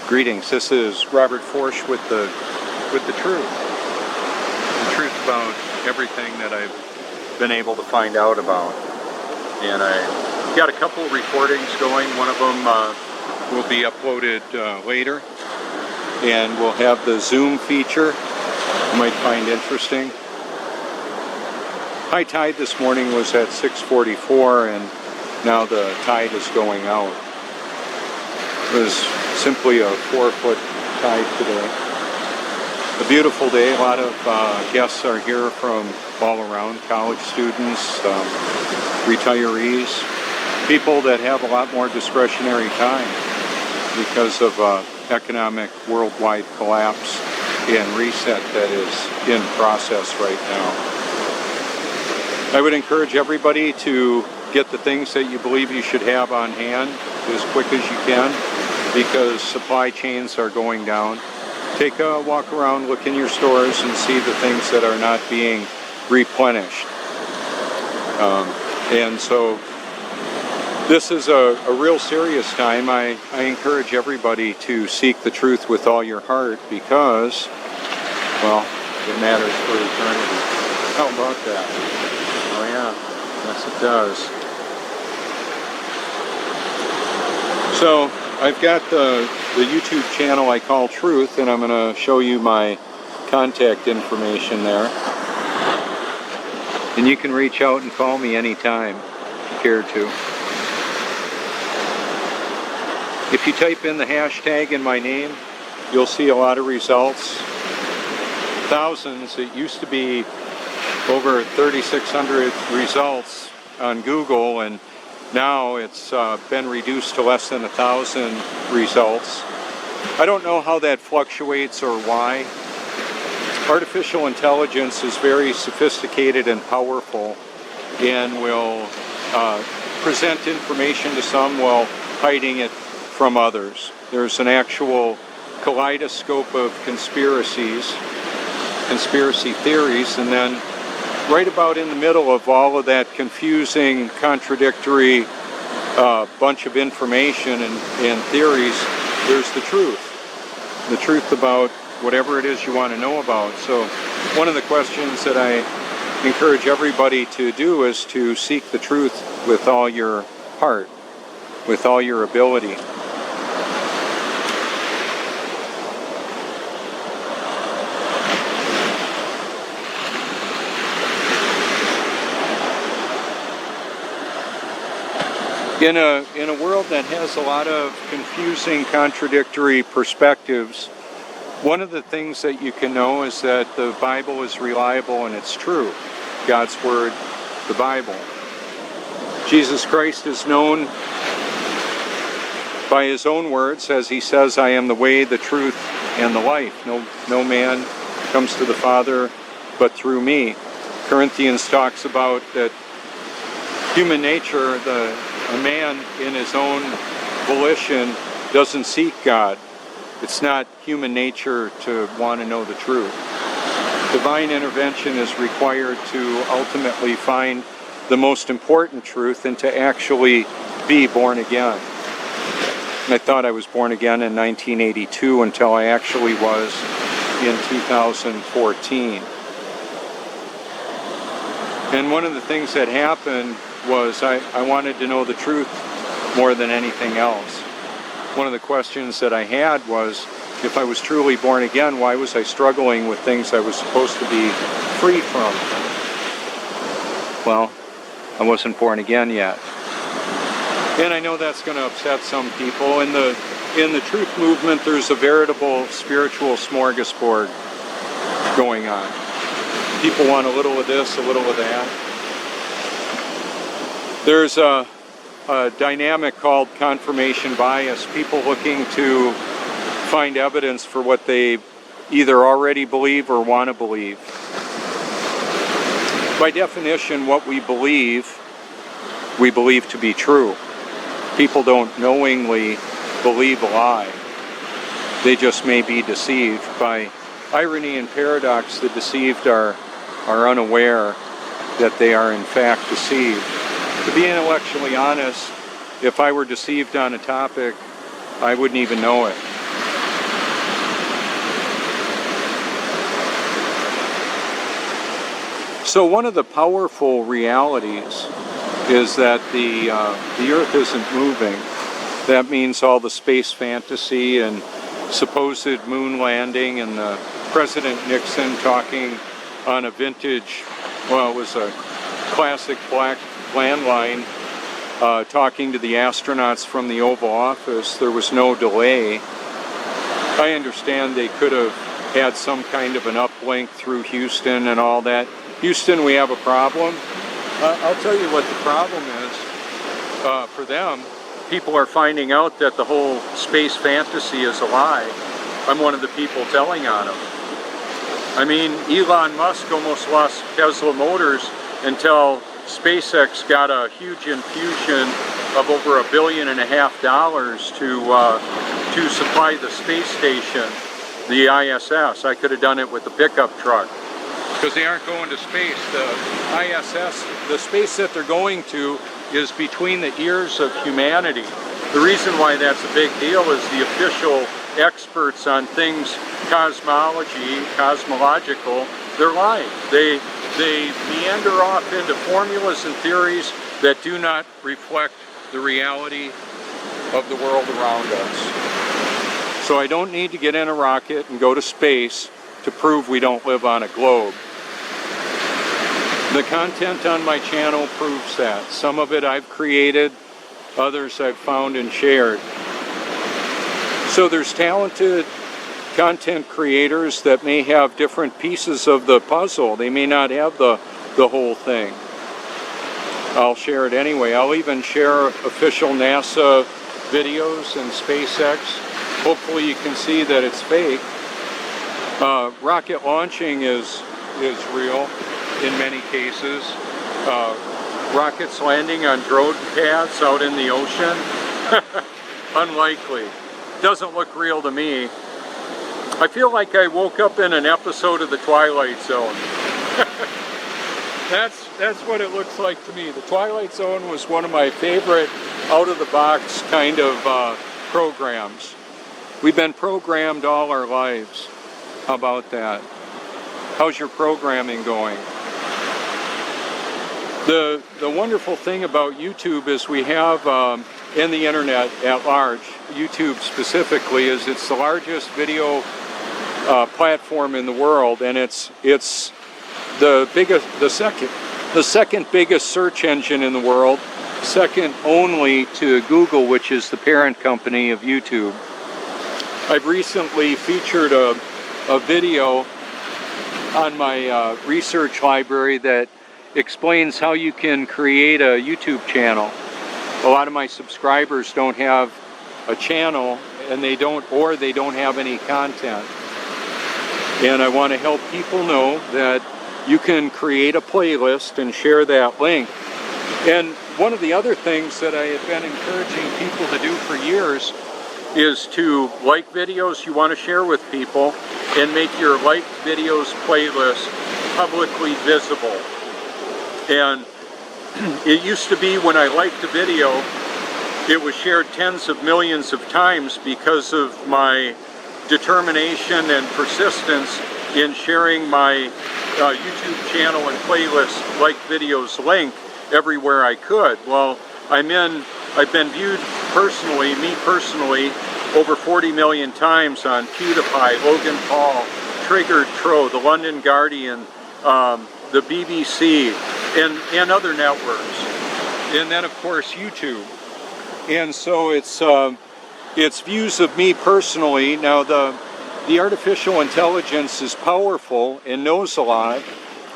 Greetings. This is Robert Forsch with the truth. The truth about everything that I've been able to find out about. And I got a couple of recordings going. One of them will be uploaded later, and we'll have the Zoom feature you might find interesting. High tide this morning was at 6:44, and now the tide is going out. It was simply a 4-foot tide today. A beautiful day. A lot of guests are here from all around, college students, retirees, people that have a lot more discretionary time because of economic worldwide collapse and reset that is in process right now. I would encourage everybody to get the things that you believe you should have on hand as quick as you can, because supply chains are going down. Take a walk around, look in your stores, and see the things that are not being replenished. And so this is a real serious time. I encourage everybody to seek the truth with all your heart, because, well, it matters for eternity. How about that? Oh yeah, yes it does. So I've got the YouTube channel I call Truth, and I'm going to show you my contact information there. And you can reach out and call me anytime if you care to. If you type in the hashtag in my name, you'll see a lot of results. Thousands. It used to be over 3,600 results on Google, and now it's been reduced to less than 1,000 results. I don't know how that fluctuates or why. Artificial intelligence is very sophisticated and powerful, and will present information to some while hiding it from others. There's an actual kaleidoscope of conspiracy theories, and then right about in the middle of all of that confusing, contradictory bunch of information and theories, there's the truth. The truth about whatever it is you want to know about. So one of the questions that I encourage everybody to do is to seek the truth with all your heart, with all your ability. In a world that has a lot of confusing, contradictory perspectives, one of the things that you can know is that the Bible is reliable and it's true. God's Word, the Bible. Jesus Christ is known by His own words, as He says, "I am the way, the truth, and the life. No man comes to the Father but through me." Corinthians talks about that human nature, a man in his own volition doesn't seek God. It's not human nature to want to know the truth. Divine intervention is required to ultimately find the most important truth and to actually be born again. And I thought I was born again in 1982 until I actually was in 2014. And one of the things that happened was I wanted to know the truth more than anything else. One of the questions that I had was, if I was truly born again, why was I struggling with things I was supposed to be free from? Well, I wasn't born again yet. And I know that's going to upset some people. In the truth movement, there's a veritable spiritual smorgasbord going on. People want a little of this, a little of that. There's a dynamic called confirmation bias, people looking to find evidence for what they either already believe or want to believe. By definition, what we believe to be true. People don't knowingly believe a lie. They just may be deceived. By irony and paradox, the deceived are unaware that they are in fact deceived. To be intellectually honest, if I were deceived on a topic, I wouldn't even know it. So one of the powerful realities is that the Earth isn't moving. That means all the space fantasy and supposed moon landing and President Nixon talking on a vintage, well, it was a classic black landline, talking to the astronauts from the Oval Office. There was no delay. I understand they could have had some kind of an uplink through Houston and all that. Houston, we have a problem. I'll tell you what the problem is. For them, people are finding out that the whole space fantasy is a lie. I'm one of the people telling on them. I mean, Elon Musk almost lost Tesla Motors until SpaceX got a huge infusion of over $1.5 billion to supply the space station, the ISS. I could have done it with the pickup truck, because they aren't going to space. The ISS, the space that they're going to, is between the ears of humanity. The reason why that's a big deal is the official experts on things cosmological, they're lying. They meander off into formulas and theories that do not reflect the reality of the world around us. So I don't need to get in a rocket and go to space to prove we don't live on a globe. The content on my channel proves that. Some of it I've created, others I've found and shared. So there's talented content creators that may have different pieces of the puzzle. They may not have the whole thing. I'll share it anyway. I'll even share official NASA videos and SpaceX. Hopefully you can see that it's fake. Rocket launching is real in many cases. Rockets landing on drone pads out in the ocean, unlikely. Doesn't look real to me. I feel like I woke up in an episode of The Twilight Zone. That's what it looks like to me. The Twilight Zone was one of my favorite out-of-the-box kind of programs. We've been programmed all our lives. How about that? How's your programming going? The wonderful thing about YouTube is we have, and the internet at large, YouTube specifically, is it's the largest video platform in the world, and it's the second biggest search engine in the world, second only to Google, which is the parent company of YouTube. I've recently featured a video on my research library that explains how you can create a YouTube channel. A lot of my subscribers don't have a channel, and they don't have any content. And I want to help people know that you can create a playlist and share that link. And one of the other things that I have been encouraging people to do for years is to like videos you want to share with people and make your liked videos playlist publicly visible. And it used to be when I liked a video, it was shared tens of millions of times because of my determination and persistence in sharing my YouTube channel and playlist like videos link everywhere I could. Well, I've been viewed personally, me personally, over 40 million times on PewDiePie, Logan Paul, Triggered Tro, the London Guardian, the BBC, and other networks, and then of course YouTube. And so it's views of me personally. Now the artificial intelligence is powerful and knows a lot.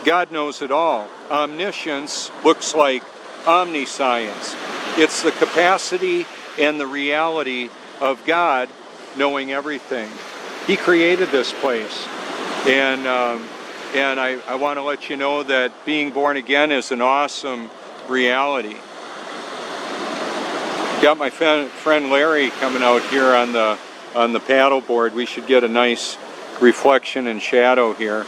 God knows it all. Omniscience looks like omniscience. It's the capacity and the reality of God knowing everything. He created this place, and I want to let you know that being born again is an awesome reality. Got my friend Larry coming out here on the paddle board. We should get a nice reflection and shadow here.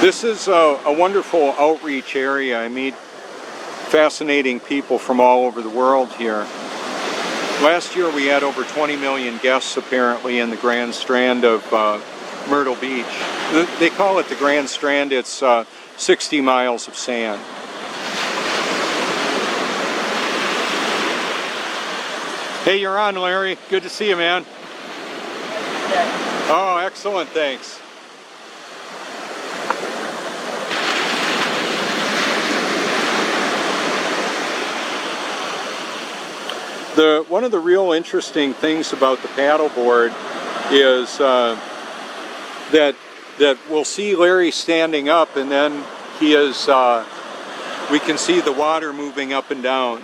This is a wonderful outreach area. I meet fascinating people from all over the world here. Last year we had over 20 million guests apparently in the Grand Strand of Myrtle Beach. They call it the Grand Strand. It's 60 miles of sand. Hey, you're on, Larry. Good to see you, man. Oh, excellent. Thanks. One of the real interesting things about the paddleboard is that we'll see Larry standing up, and then he is. We can see the water moving up and down,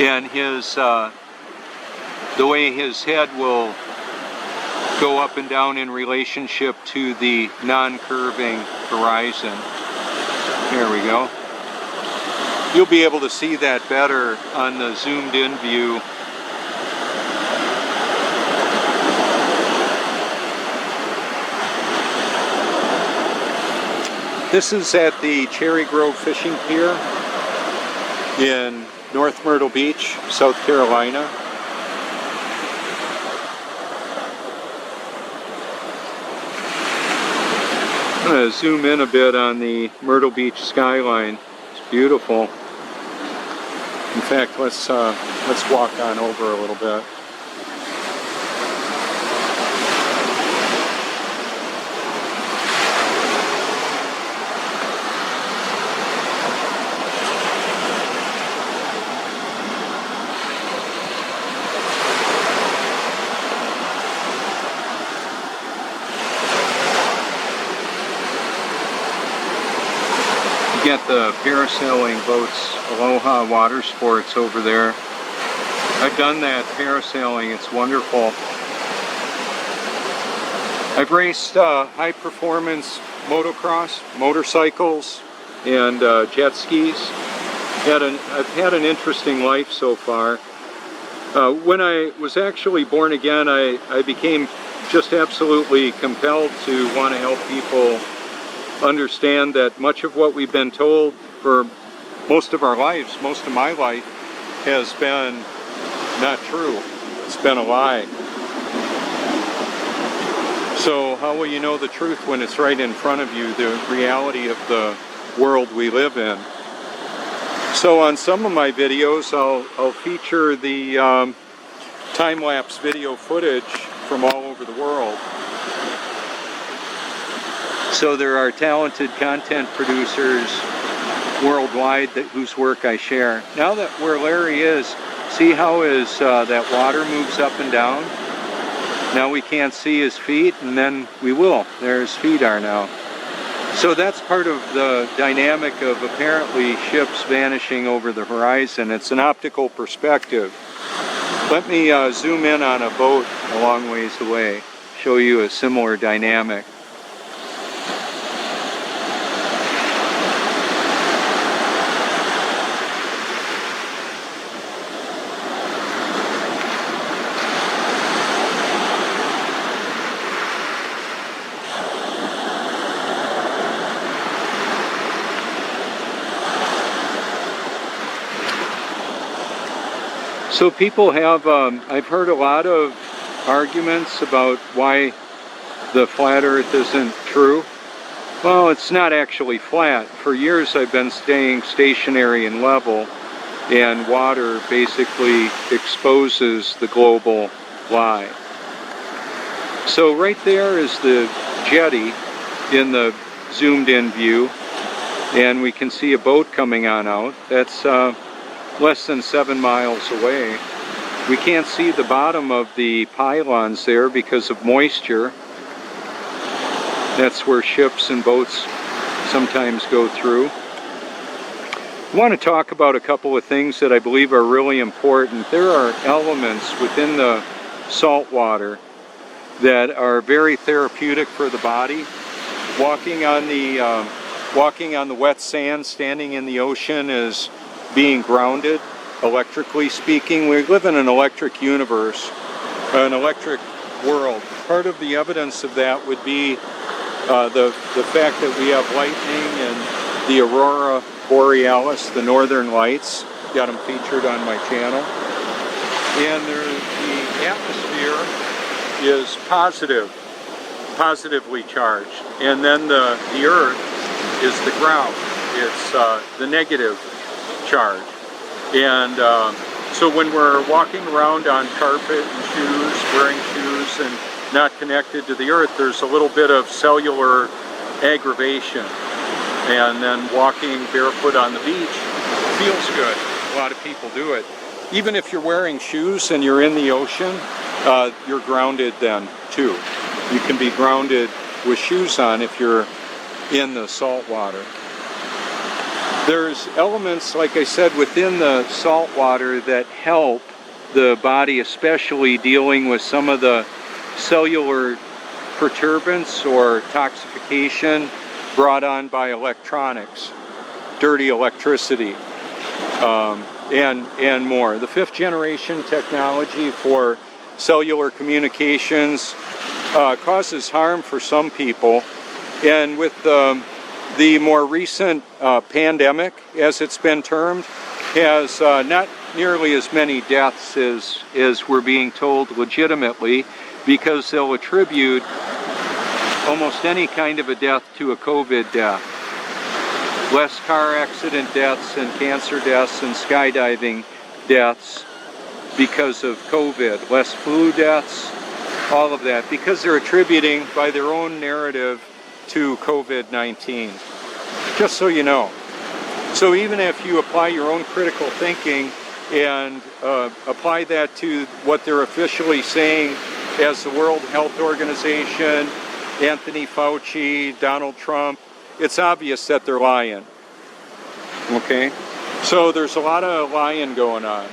and his the way his head will go up and down in relationship to the non-curving horizon. Here we go. You'll be able to see that better on the zoomed in view. This is at the Cherry Grove Fishing Pier in North Myrtle Beach, South Carolina. I'm going to zoom in a bit on the Myrtle Beach skyline. It's beautiful. In fact, let's walk on over a little bit. Get the parasailing boats, Aloha Water Sports over there. I've done that parasailing, it's wonderful. I've raced high performance motocross, motorcycles, and jet skis. I've had an interesting life so far. When I was actually born again, I became just absolutely compelled to want to help people understand that much of what we've been told for most of our lives, most of my life, has been not true. It's been a lie. So how will you know the truth when it's right in front of you, the reality of the world we live in? So on some of my videos, I'll feature the time-lapse video footage from all over the world. So there are talented content producers worldwide whose work I share. Now that where Larry is, see how that water moves up and down? Now we can't see his feet, and then we will. There his feet are now. So that's part of the dynamic of apparently ships vanishing over the horizon. It's an optical perspective. Let me zoom in on a boat a long ways away, show you a similar dynamic. So people have, I've heard a lot of arguments about why the flat earth isn't true. Well, it's not actually flat. For years I've been staying stationary and level, and water basically exposes the global lie. So right there is the jetty in the zoomed in view, and we can see a boat coming on out. That's less than 7 miles away. We can't see the bottom of the pylons there because of moisture. That's where ships and boats sometimes go through. I want to talk about a couple of things that I believe are really important. There are elements within the salt water that are very therapeutic for the body. Walking on the wet sand, standing in the ocean is being grounded, electrically speaking. We live in an electric universe, an electric world. Part of the evidence of that would be the fact that we have lightning and the aurora borealis, the northern lights. Got them featured on my channel. And the atmosphere is positively charged, and then the earth is the ground. It's the negative charge. And so when we're walking around on carpet and shoes, wearing shoes and not connected to the earth, there's a little bit of cellular aggravation. And then walking barefoot on the beach feels good. A lot of people do it. Even if you're wearing shoes and you're in the ocean, you're grounded then too. You can be grounded with shoes on if you're in the salt water. There's elements, like I said, within the salt water that help the body, especially dealing with some of the cellular perturbance or toxification brought on by electronics, dirty electricity, and more. The 5th generation technology for cellular communications causes harm for some people, and with the more recent pandemic, as it's been termed, has not nearly as many deaths as we're being told legitimately, because they'll attribute almost any kind of a death to a COVID death. Less car accident deaths and cancer deaths and skydiving deaths because of COVID. Less flu deaths, all of that, because they're attributing by their own narrative to COVID-19. Just so you know. So even if you apply your own critical thinking and apply that to what they're officially saying as the World Health Organization, Anthony Fauci, Donald Trump, it's obvious that they're lying. Okay? So there's a lot of lying going on.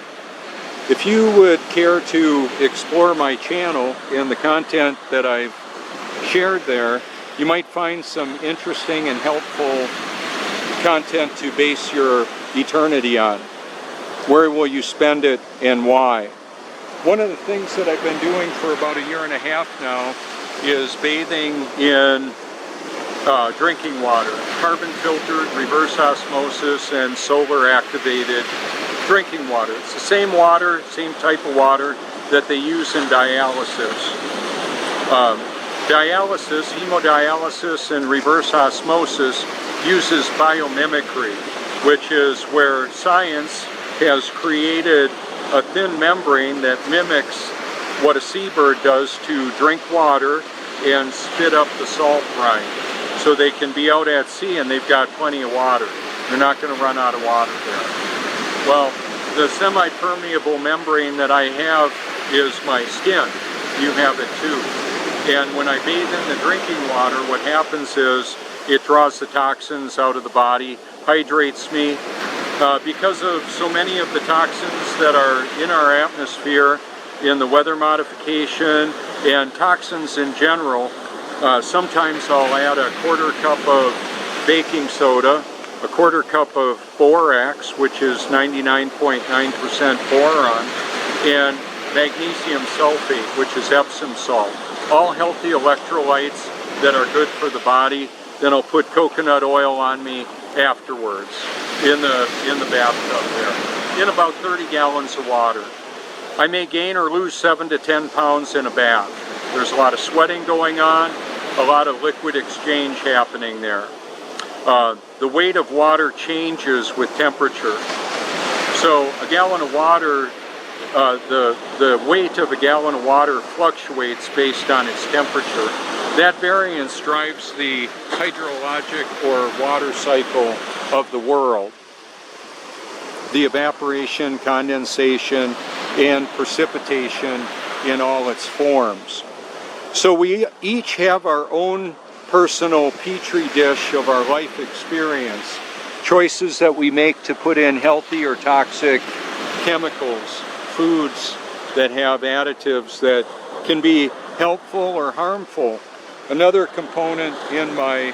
If you would care to explore my channel and the content that I've shared there, you might find some interesting and helpful content to base your eternity on. Where will you spend it and why? One of the things that I've been doing for about 1.5 years now is bathing in drinking water, carbon filtered, reverse osmosis, and solar activated drinking water. It's the same water, same type of water that they use in dialysis. Dialysis, hemodialysis, and reverse osmosis uses biomimicry, which is where science has created a thin membrane that mimics what a seabird does to drink water and spit up the salt brine. So they can be out at sea and they've got plenty of water. They're not going to run out of water there. Well, the semi-permeable membrane that I have is my skin. You have it too. And when I bathe in the drinking water, what happens is it draws the toxins out of the body, hydrates me. Because of so many of the toxins that are in our atmosphere, in the weather modification, and toxins in general, sometimes I'll add a 1/4 cup of baking soda, a 1/4 cup of borax, which is 99.9% boron, and magnesium sulfate, which is Epsom salt. All healthy electrolytes that are good for the body. Then I'll put coconut oil on me afterwards in the bathtub there, in about 30 gallons of water. I may gain or lose 7 to 10 pounds in a bath. There's a lot of sweating going on, a lot of liquid exchange happening there. The weight of water changes with temperature. So a gallon of water, the weight of a gallon of water fluctuates based on its temperature. That variance drives the hydrologic or water cycle of the world. The evaporation, condensation, and precipitation in all its forms. So we each have our own personal petri dish of our life experience. Choices that we make to put in healthy or toxic chemicals, foods that have additives that can be helpful or harmful. Another component in my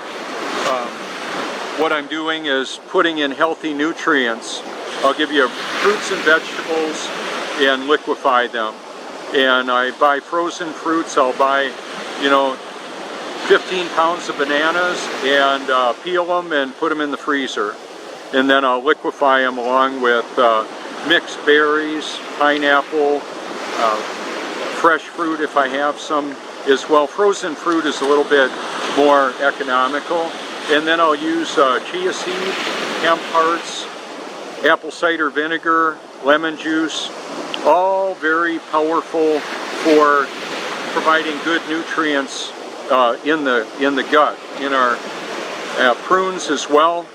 what I'm doing is putting in healthy nutrients. I'll give you fruits and vegetables and liquefy them. And I buy frozen fruits. I'll buy, 15 pounds of bananas and peel them and put them in the freezer. And then I'll liquefy them along with mixed berries, pineapple, fresh fruit if I have some as well. Frozen fruit is a little bit more economical. And then I'll use chia seed, hemp hearts, apple cider vinegar, lemon juice, all very powerful for providing good nutrients in the gut, in our prunes as well.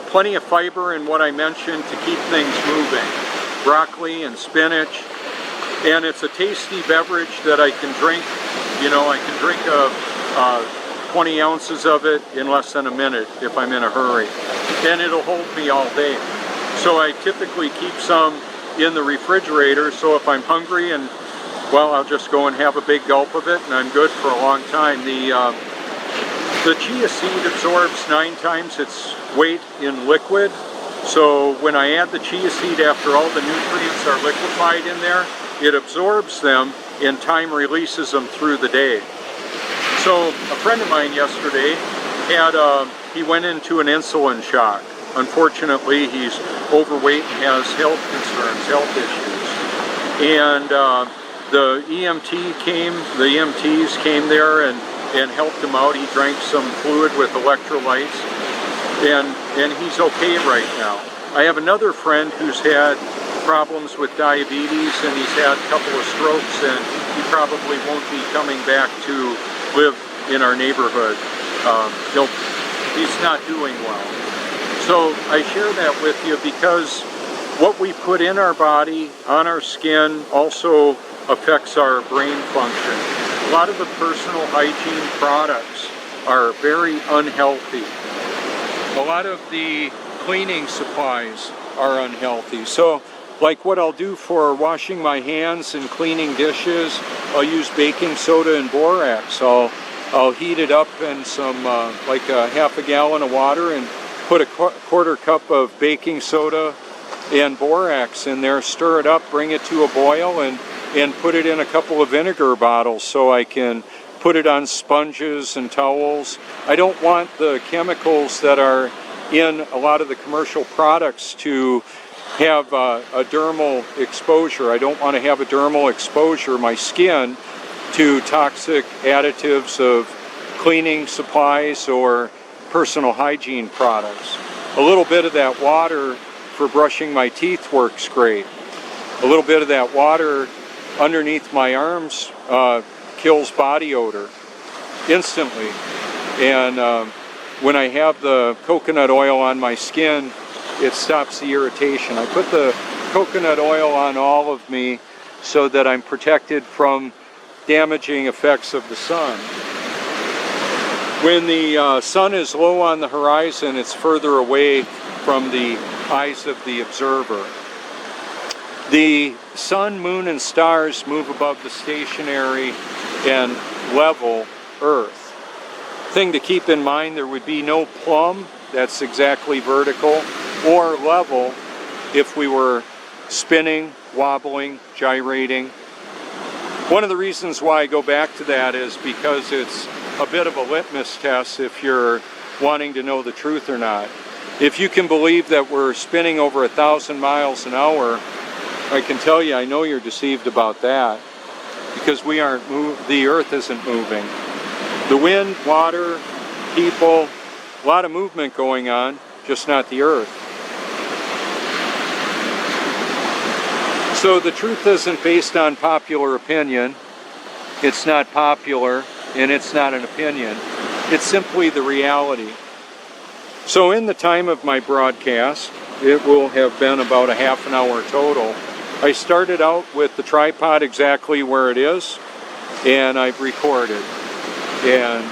Plenty of fiber in what I mentioned to keep things moving. Broccoli and spinach. And it's a tasty beverage that I can drink. You know, I can drink 20 ounces of it in less than a minute if I'm in a hurry. And it'll hold me all day. So I typically keep some in the refrigerator, so if I'm hungry and, well, I'll just go and have a big gulp of it and I'm good for a long time. The chia seed absorbs 9 times its weight in liquid. So when I add the chia seed after all the nutrients are liquefied in there, it absorbs them and time releases them through the day. So a friend of mine yesterday he went into an insulin shock. Unfortunately, he's overweight and has health concerns, health issues. And the EMTs came there and helped him out. He drank some fluid with electrolytes, and he's okay right now. I have another friend who's had problems with diabetes, and he's had a couple of strokes, and he probably won't be coming back to live in our neighborhood. He's not doing well. So I share that with you because what we put in our body, on our skin, also affects our brain function. A lot of the personal hygiene products are very unhealthy. A lot of the cleaning supplies are unhealthy. So like what I'll do for washing my hands and cleaning dishes, I'll use baking soda and borax. I'll heat it up in some like a half a gallon of water and put a quarter cup of baking soda and borax in there, stir it up, bring it to a boil, and put it in a couple of vinegar bottles so I can put it on sponges and towels. I don't want the chemicals that are in a lot of the commercial products to have a dermal exposure. I don't want to have a dermal exposure, my skin, to toxic additives of cleaning supplies or personal hygiene products. A little bit of that water for brushing my teeth works great. A little bit of that water underneath my arms kills body odor instantly. And when I have the coconut oil on my skin, it stops the irritation. I put the coconut oil on all of me so that I'm protected from damaging effects of the sun. When the sun is low on the horizon, it's further away from the eyes of the observer. The sun, moon, and stars move above the stationary and level Earth. Thing to keep in mind, there would be no plumb, that's exactly vertical, or level if we were spinning, wobbling, gyrating. One of the reasons why I go back to that is because it's a bit of a litmus test if you're wanting to know the truth or not. If you can believe that we're spinning over 1,000 miles an hour, I can tell you, I know you're deceived about that, because the Earth isn't moving. The wind, water, people, a lot of movement going on, just not the Earth. So the truth isn't based on popular opinion. It's not popular, and it's not an opinion. It's simply the reality. So in the time of my broadcast, it will have been about a half an hour total. I started out with the tripod exactly where it is, and I've recorded. And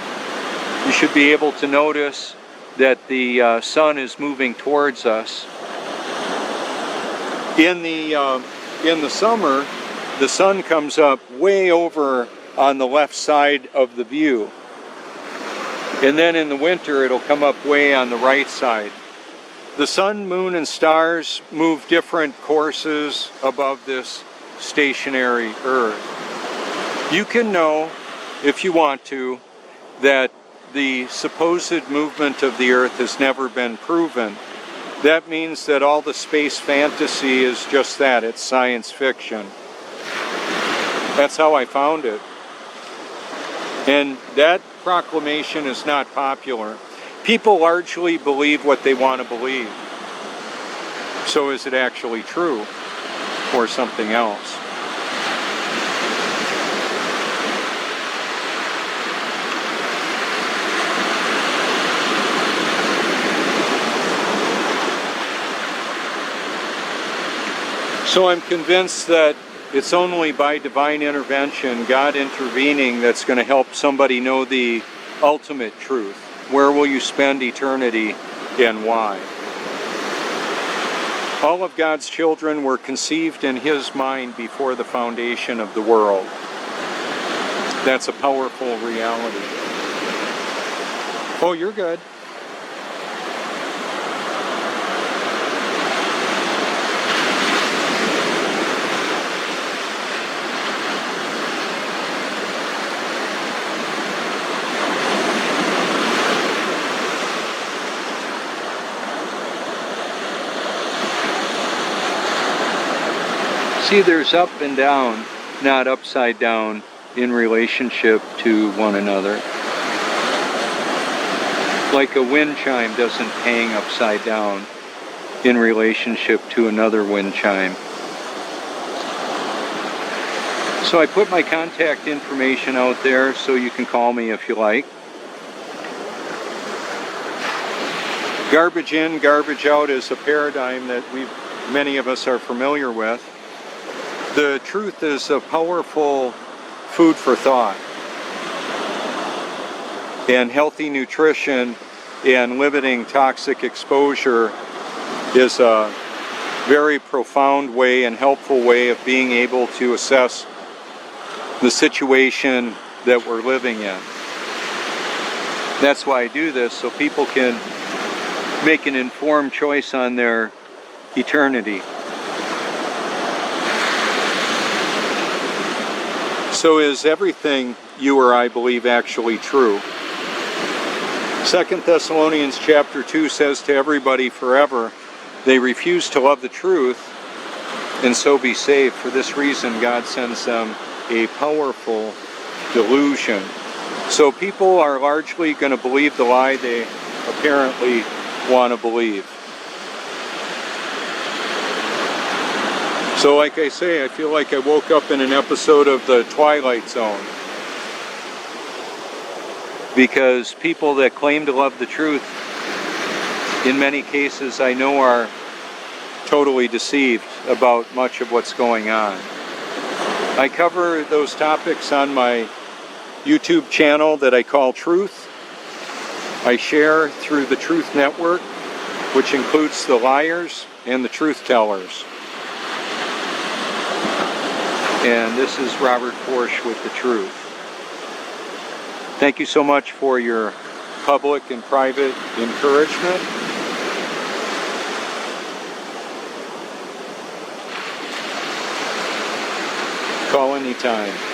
you should be able to notice that the sun is moving towards us. In the summer, the sun comes up way over on the left side of the view. And then in the winter, it'll come up way on the right side. The sun, moon, and stars move different courses above this stationary Earth. You can know, if you want to, that the supposed movement of the Earth has never been proven. That means that all the space fantasy is just that, it's science fiction. That's how I found it. And that proclamation is not popular. People largely believe what they want to believe. So is it actually true or something else? So I'm convinced that it's only by divine intervention, God intervening, that's going to help somebody know the ultimate truth. Where will you spend eternity and why? All of God's children were conceived in His mind before the foundation of the world. That's a powerful reality. Oh, you're good. See, there's up and down, not upside down, in relationship to one another. Like a wind chime doesn't hang upside down in relationship to another wind chime. So I put my contact information out there so you can call me if you like. Garbage in, garbage out is a paradigm that many of us are familiar with. The truth is a powerful food for thought. And healthy nutrition and limiting toxic exposure is a very profound way and helpful way of being able to assess the situation that we're living in. That's why I do this, so people can make an informed choice on their eternity. So is everything you or I believe actually true? 2 Thessalonians chapter 2 says to everybody forever, they refuse to love the truth and so be saved. For this reason, God sends them a powerful delusion. So people are largely going to believe the lie they apparently want to believe. So like I say, I feel like I woke up in an episode of The Twilight Zone. Because people that claim to love the truth, in many cases I know are totally deceived about much of what's going on. I cover those topics on my YouTube channel that I call Truth. I share through the Truth Network, which includes the liars and the truth tellers. And this is Robert Forsch with The Truth. Thank you so much for your public and private encouragement. Call anytime.